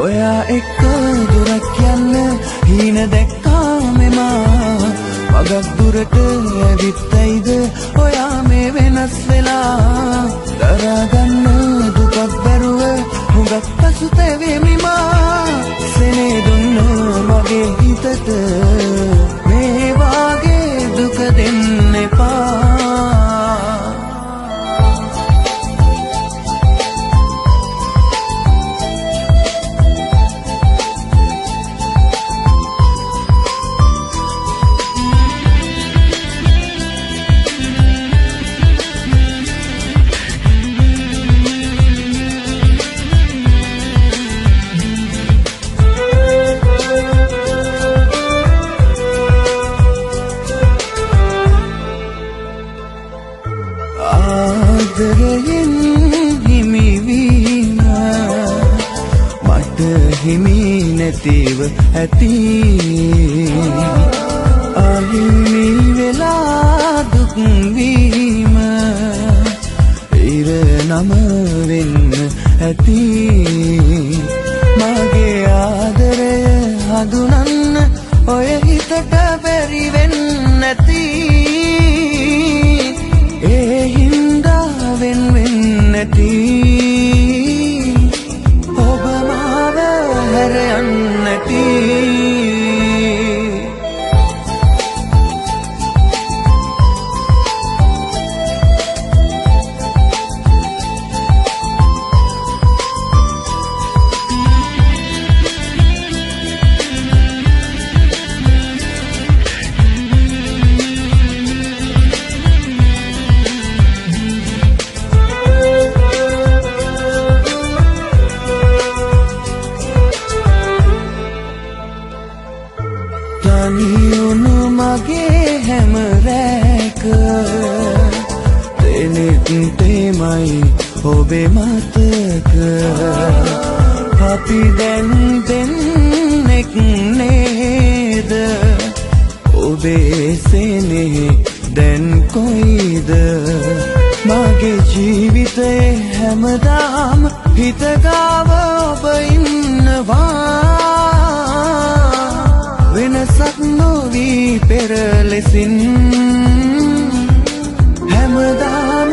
ඔයා එක්ක දුරක් යන්න හීන දැක්කා මෙමා මගක් දුරට ඇවිත්තයිද ඔයා මේ වෙනස් වෙලා දරාගන්න දුකක් බැරුව හුඟක් පසුතැවෙමිමා සෙනේ දුන්න මගේ හිතට මේ වාගේ දුක දෙන්න එපා ආදරයෙන් හිමිවීම මට හිමි නැතිව ඇති අහිමි වෙලා දුක් වීම ඉර නම වෙන්න ඇති මගේ ආදරය හඳුනන්න ඔය හිතට බැරි වෙන්න නැති නැති ඔබ මාව හැර යන්නති තනියුණු මගේ හැම රැක දෙනෙත් තෙමයි ඔබේ මතක අපි දැන් දෙන්නෙක් නේද ඔබේ සෙනෙහි දැන් කොයිද මගේ ජීවිතේ හැමදාම හිත ගාව ඔබ ඉන්නවා වෙනසක් නොවී පෙර ලෙසින් හැමදාම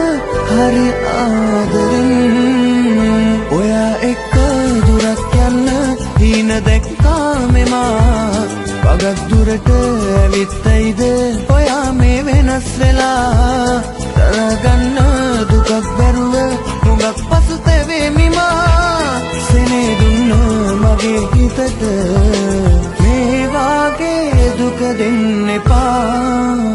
හරි ආදරෙන් ඔයා එක්ක දුරක් යන්න හීන දැක්කා මෙමා වගක් දුරට ඇවිත්තයිද ඔයා මේ වෙනස් වෙලා දරාගන්න දුකක් බැරුව හුඟක් පසුතැවෙමිමා සෙනේ දුන්න මගේ හිතට මේ වාගේ දුක දෙන්න එපා